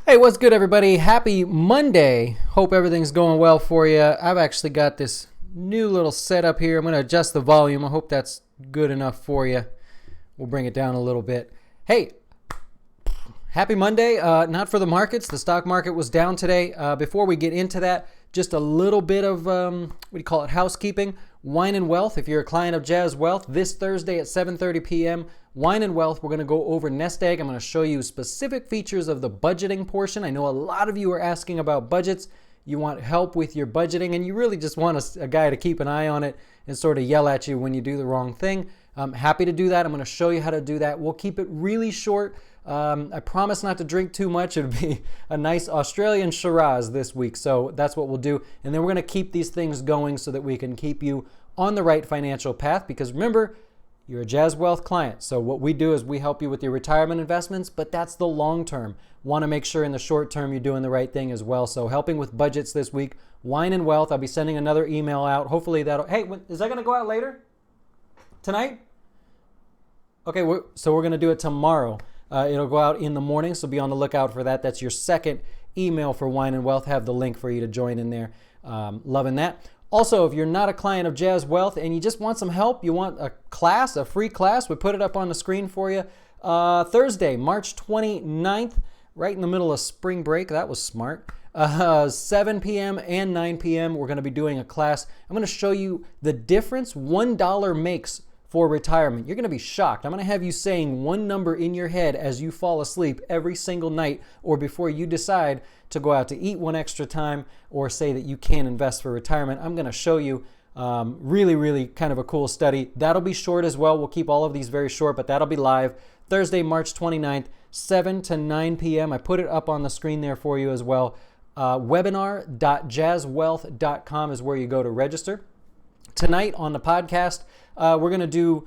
Hey, what's good, everybody? Happy Monday. Hope everything's going well for you. I've actually got this new little setup here. I'm going to adjust the volume. I hope that's good enough for you. We'll bring it down a little bit. Hey, happy Monday. Not for the markets. The stock market was down today. Before we get into that, just a little bit of, housekeeping. Wine and Wealth, if you're a client of Jazz Wealth, this Thursday at 7:30 p.m., Wine and Wealth, we're going to go over Nasdaq. I'm going to show you specific features of the budgeting portion. I know a lot of you are asking about budgets. You want help with your budgeting, and you really just want a guy to keep an eye on it and sort of yell at you when you do the wrong thing. I'm happy to do that. I'm going to show you how to do that. We'll keep it really short. I promise not to drink too much. It'll be a nice Australian Shiraz this week, so that's what we'll do. And then we're going to keep these things going so that we can keep you on the right financial path, because remember, you're a Jazz Wealth client. So what we do is we help you with your retirement investments, but that's the long term. Want to make sure in the short term you're doing the right thing as well. So helping with budgets this week, Wine and Wealth. I'll be sending another email out. Hopefully is that going to go out later? Tonight? Okay, so we're going to do it tomorrow. It'll go out in the morning, so be on the lookout for that. That's your second email for Wine and Wealth. Have the link for you to join in there. Loving that. Also, if you're not a client of Jazz Wealth and you just want some help, you want a class, a free class, we put it up on the screen for you. Thursday, March 29th, right in the middle of spring break. That was smart. 7 p.m. and 9 p.m. we're going to be doing a class. I'm going to show you the difference $1 makes for retirement. You're going to be shocked. I'm going to have you saying one number in your head as you fall asleep every single night, or before you decide to go out to eat one extra time or say that you can invest for retirement. I'm going to show you really kind of a cool study. That'll be short as well. We'll keep all of these very short, but that'll be live Thursday, March 29th, 7 to 9 p.m. I put it up on the screen there for you as well. Webinar.jazzwealth.com is where you go to register. Tonight on the podcast, we're going to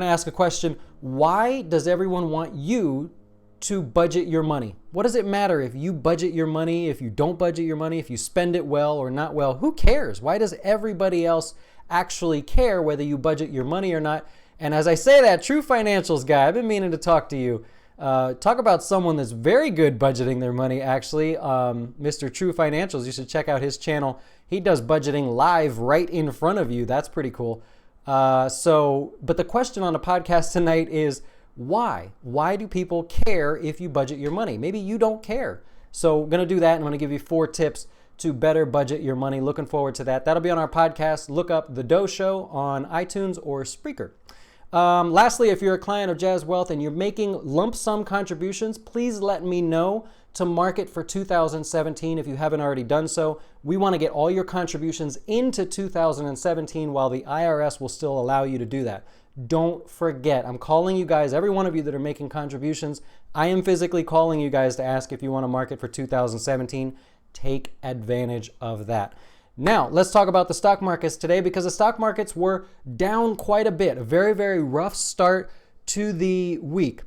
ask a question. Why does everyone want you to budget your money? What does it matter if you budget your money, if you don't budget your money, if you spend it well or not well? Who cares? Why does everybody else actually care whether you budget your money or not? And as I say that, True Financials guy, I've been meaning to talk to you. Talk about someone that's very good budgeting their money, actually. Mr. True Financials, you should check out his channel. He does budgeting live right in front of you. That's pretty cool. But the question on the podcast tonight is, why? Why do people care if you budget your money? Maybe you don't care. So I'm going to do that, and I'm going to give you 4 tips to better budget your money. Looking forward to that. That'll be on our podcast. Look up The Doe Show on iTunes or Spreaker. Lastly, if you're a client of Jazz Wealth and you're making lump sum contributions, please let me know to market for 2017 if you haven't already done so. We want to get all your contributions into 2017 while the IRS will still allow you to do that. Don't forget, I'm calling you guys, every one of you that are making contributions, I am physically calling you guys to ask if you want to market for 2017. Take advantage of that. Now, let's talk about the stock markets today, because the stock markets were down quite a bit. A very rough start to the week.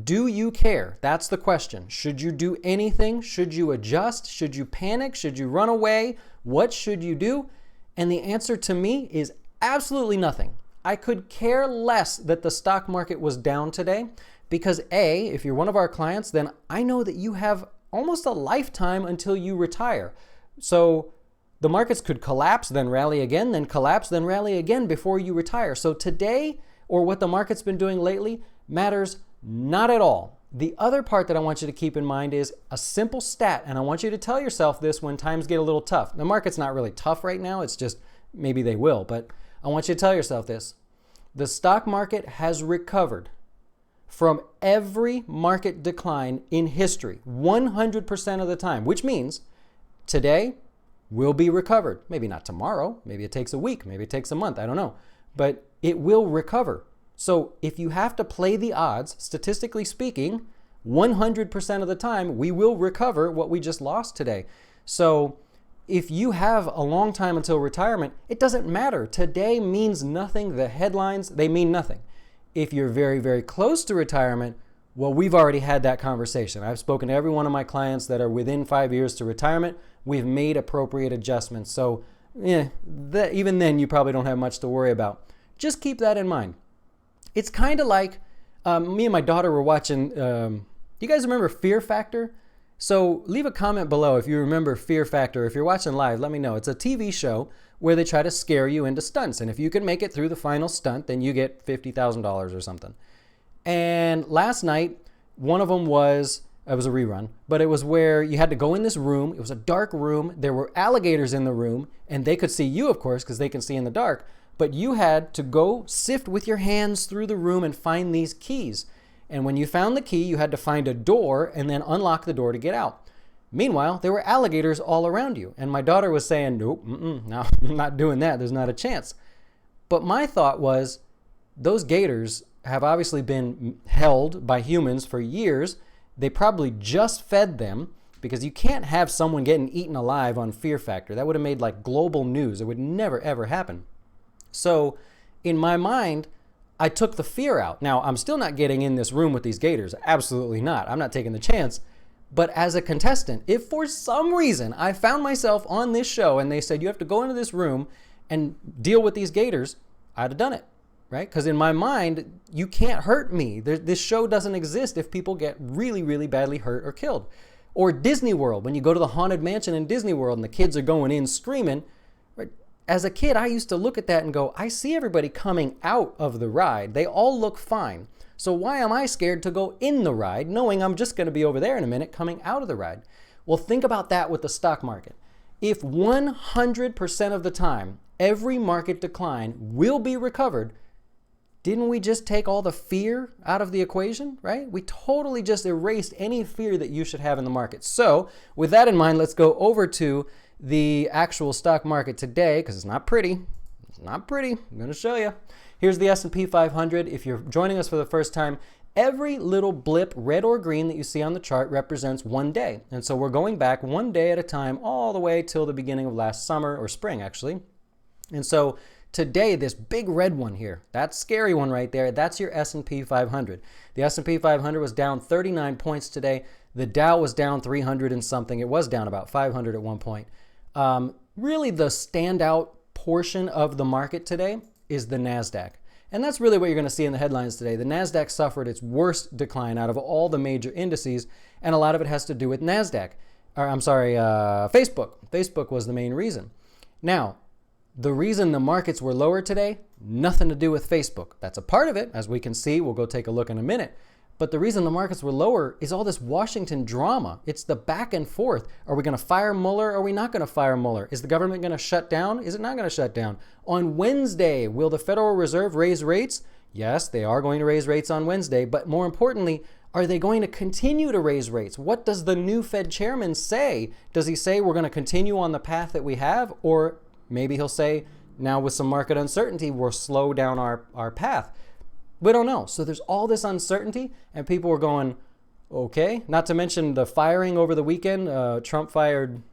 Do you care? That's the question. Should you do anything? Should you adjust? Should you panic? Should you run away? What should you do? And the answer to me is absolutely nothing. I could care less that the stock market was down today, because A, if you're one of our clients, then I know that you have almost a lifetime until you retire. So the markets could collapse, then rally again, then collapse, then rally again before you retire. So today, or what the market's been doing lately, matters not at all. The other part that I want you to keep in mind is a simple stat, and I want you to tell yourself this when times get a little tough. The market's not really tough right now, it's just maybe they will, but I want you to tell yourself this. The stock market has recovered from every market decline in history 100% of the time, which means today will be recovered. Maybe not tomorrow, maybe it takes a week, maybe it takes a month, I don't know, but it will recover. So if you have to play the odds, statistically speaking, 100% of the time, we will recover what we just lost today. So if you have a long time until retirement, it doesn't matter. Today means nothing. The headlines, they mean nothing. If you're very close to retirement, well, we've already had that conversation. I've spoken to every one of my clients that are within 5 years to retirement. We've made appropriate adjustments. So even then, you probably don't have much to worry about. Just keep that in mind. It's kind of like me and my daughter were watching you guys remember Fear Factor? So leave a comment below if you remember Fear Factor. If you're watching live, let me know. It's a TV show where they try to scare you into stunts. And if you can make it through the final stunt, then you get $50,000 or something. And last night, one of them was, it was a rerun, but it was where you had to go in this room. It was a dark room. There were alligators in the room, and they could see you, of course, because they can see in the dark. But you had to go sift with your hands through the room and find these keys. And when you found the key, you had to find a door and then unlock the door to get out. Meanwhile, there were alligators all around you. And my daughter was saying, nope, no, I'm not doing that. There's not a chance. But my thought was, those gators have obviously been held by humans for years. They probably just fed them, because you can't have someone getting eaten alive on Fear Factor. That would have made like global news. It would never, ever happen. So in my mind, I took the fear out. Now, I'm still not getting in this room with these gators. Absolutely not. I'm not taking the chance. But as a contestant, if for some reason I found myself on this show and they said, you have to go into this room and deal with these gators, I'd have done it, right? Because in my mind, you can't hurt me. This show doesn't exist if people get really, really badly hurt or killed. Or Disney World, when you go to the Haunted Mansion in Disney World and the kids are going in screaming, right? As a kid, I used to look at that and go, I see everybody coming out of the ride. They all look fine. So why am I scared to go in the ride, knowing I'm just going to be over there in a minute coming out of the ride? Well, think about that with the stock market. If 100% of the time, every market decline will be recovered, didn't we just take all the fear out of the equation, right? We totally just erased any fear that you should have in the market. So with that in mind, let's go over to the actual stock market today, because it's not pretty. It's not pretty. I'm going to show you. Here's the S&P 500. If you're joining us for the first time, every little blip, red or green, that you see on the chart represents one day. And so we're going back one day at a time all the way till the beginning of last summer, or spring actually. And so today, this big red one here, that scary one right there, that's your S&P 500. The S&P 500 was down 39 points today. The Dow was down 300 and something. It was down about 500 at one point. Really the standout portion of the market today is the Nasdaq. And that's really what you're going to see in the headlines today. The Nasdaq suffered its worst decline out of all the major indices, and a lot of it has to do with Facebook. Facebook was the main reason. Now, the reason the markets were lower today, nothing to do with Facebook. That's a part of it, as we can see. We'll go take a look in a minute. But the reason the markets were lower is all this Washington drama. It's the back and forth. Are we going to fire Mueller? Are we not going to fire Mueller? Is the government going to shut down? Is it not going to shut down? On Wednesday, will the Federal Reserve raise rates? Yes, they are going to raise rates on Wednesday. But more importantly, are they going to continue to raise rates? What does the new Fed chairman say? Does he say we're going to continue on the path that we have? Or maybe he'll say, now with some market uncertainty, we'll slow down our path. We don't know. So there's all this uncertainty, and people were going, okay. Not to mention the firing over the weekend. Trump fired,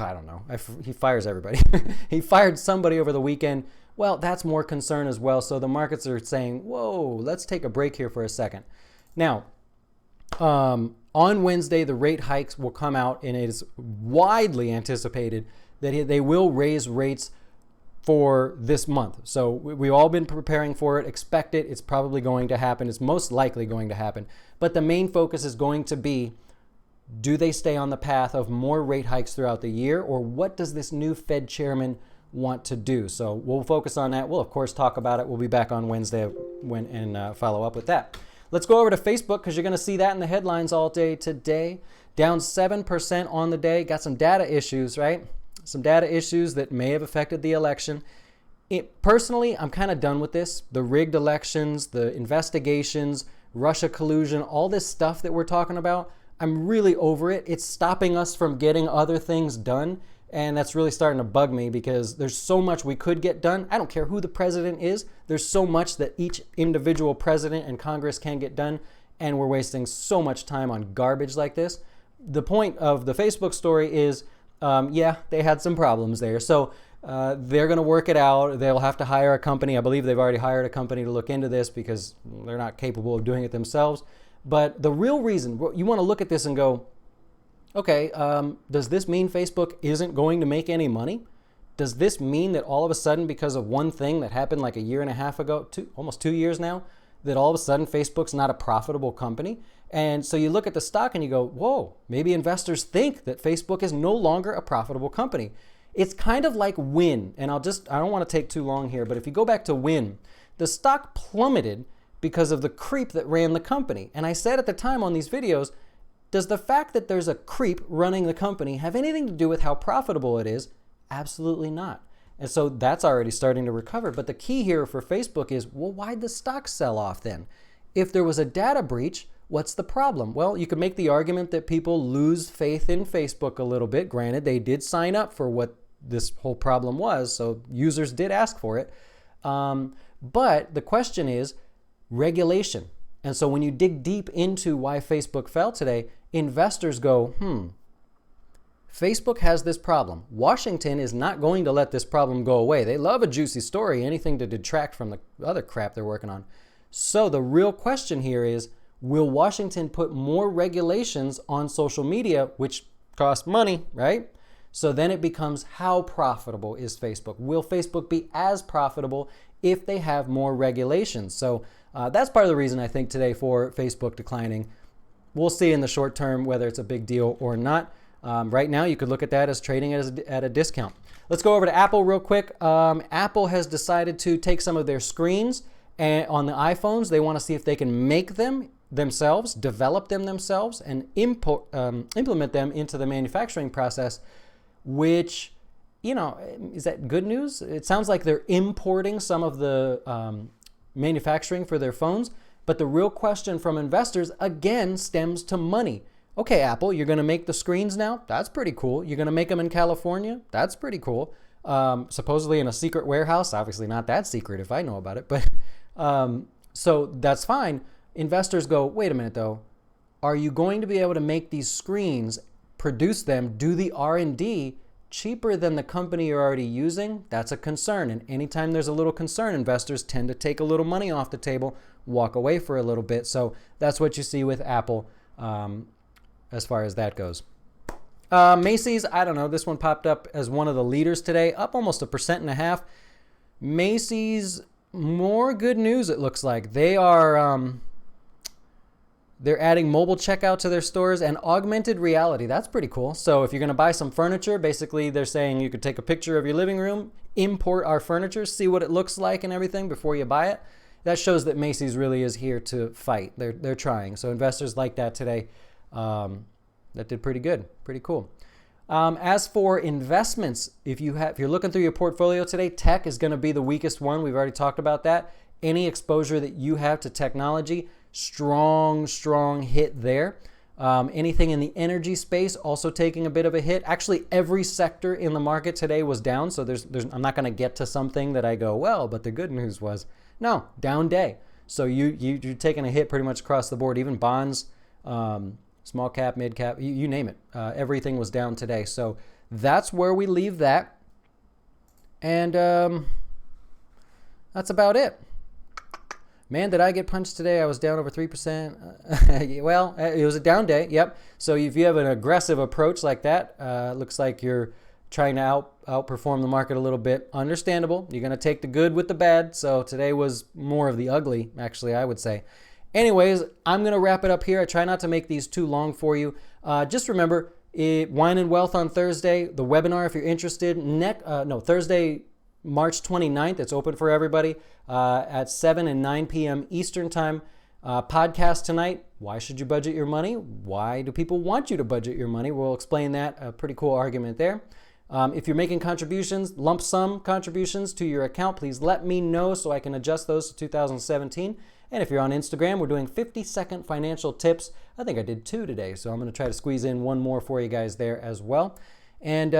I don't know. He fires everybody. He fired somebody over the weekend. Well, that's more concern as well. So the markets are saying, whoa, let's take a break here for a second. Now, on Wednesday, the rate hikes will come out, and it is widely anticipated that they will raise rates for this month. So we've all been preparing for it. Expect it. It's probably going to happen. It's most likely going to happen. But the main focus is going to be, do they stay on the path of more rate hikes throughout the year, or what does this new Fed chairman want to do? So we'll focus on that. We'll, of course, talk about it. We'll be back on Wednesday and follow up with that. Let's go over to Facebook, because you're going to see that in the headlines all day today. Down 7% on the day. Got some data issues, right? Some data issues that may have affected the election. Personally, I'm kind of done with this. The rigged elections, the investigations, Russia collusion, all this stuff that we're talking about, I'm really over it. It's stopping us from getting other things done, and that's really starting to bug me, because there's so much we could get done. I don't care who the president is. There's so much that each individual president and Congress can get done, and we're wasting so much time on garbage like this. The point of the Facebook story is, yeah, they had some problems there. So they're going to work it out. They'll have to hire a company. I believe they've already hired a company to look into this, because they're not capable of doing it themselves. But the real reason, you want to look at this and go, okay, does this mean Facebook isn't going to make any money? Does this mean that all of a sudden, because of one thing that happened like a year and a half ago, almost 2 years now, that all of a sudden Facebook's not a profitable company. And so you look at the stock and you go, whoa, maybe investors think that Facebook is no longer a profitable company. It's kind of like Wynn, and I don't want to take too long here, but if you go back to Wynn, the stock plummeted because of the creep that ran the company. And I said at the time on these videos, does the fact that there's a creep running the company have anything to do with how profitable it is? Absolutely not. And so that's already starting to recover. But the key here for Facebook is, well, why'd the stock sell off then? If there was a data breach, what's the problem? Well, you could make the argument that people lose faith in Facebook a little bit. Granted, they did sign up for what this whole problem was, so users did ask for it. But the question is regulation. And so when you dig deep into why Facebook fell today, investors go, Facebook has this problem. Washington is not going to let this problem go away. They love a juicy story, anything to detract from the other crap they're working on. So the real question here is, will Washington put more regulations on social media, which cost money, right? So then it becomes, how profitable is Facebook? Will Facebook be as profitable if they have more regulations? So that's part of the reason I think today for Facebook declining. We'll see in the short term whether it's a big deal or not. Right now, you could look at that as trading at a discount. Let's go over to Apple real quick. Apple has decided to take some of their screens and on the iPhones. They want to see if they can make them themselves, develop them themselves, and implement them into the manufacturing process, which, is that good news? It sounds like they're importing some of the manufacturing for their phones, but the real question from investors, again, stems to money. Okay, Apple, you're going to make the screens now? That's pretty cool. You're going to make them in California? That's pretty cool. Supposedly in a secret warehouse. Obviously not that secret if I know about it, but so that's fine. Investors go, wait a minute though. Are you going to be able to make these screens, produce them, do the R&D cheaper than the company you're already using? That's a concern. And anytime there's a little concern, investors tend to take a little money off the table, walk away for a little bit. So that's what you see with Apple as far as that goes. Macys, I don't know. This one popped up as one of the leaders today, up almost 1.5%. Macys, more good news it looks like. They are... They're adding mobile checkout to their stores and augmented reality. That's pretty cool. So if you're going to buy some furniture, basically they're saying you could take a picture of your living room, import our furniture, see what it looks like and everything before you buy it. That shows that Macys really is here to fight. They're trying. So investors like that today. That did pretty good. Pretty cool. As for investments, if you're looking through your portfolio today, tech is going to be the weakest one. We've already talked about that. Any exposure that you have to technology, strong hit there. Anything in the energy space also taking a bit of a hit. Actually, every sector in the market today was down. So I'm not going to get to something that I go, well, but the good news was, no, down day. So you're taking a hit pretty much across the board. Even bonds, small cap, mid cap, you name it. Everything was down today. So that's where we leave that. And that's about it. Man, did I get punched today? I was down over 3%. Well, it was a down day. Yep. So if you have an aggressive approach like that, looks like you're trying to outperform the market a little bit. Understandable. You're going to take the good with the bad. So today was more of the ugly, actually, I would say. Anyways, I'm going to wrap it up here. I try not to make these too long for you. Just remember, Wine and Wealth on Thursday, the webinar if you're interested. Thursday, March 29th. It's open for everybody at 7 and 9 p.m. Eastern Time. Podcast tonight, why should you budget your money? Why do people want you to budget your money? We'll explain that. A pretty cool argument there. If you're making contributions, lump sum contributions to your account, please let me know so I can adjust those to 2017. And if you're on Instagram, we're doing 50-second financial tips. I think I did 2 today, so I'm going to try to squeeze in one more for you guys there as well. And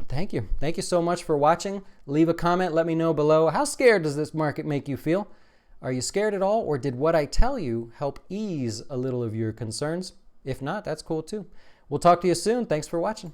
thank you. Thank you so much for watching. Leave a comment. Let me know below. How scared does this market make you feel? Are you scared at all, or did what I tell you help ease a little of your concerns? If not, that's cool too. We'll talk to you soon. Thanks for watching.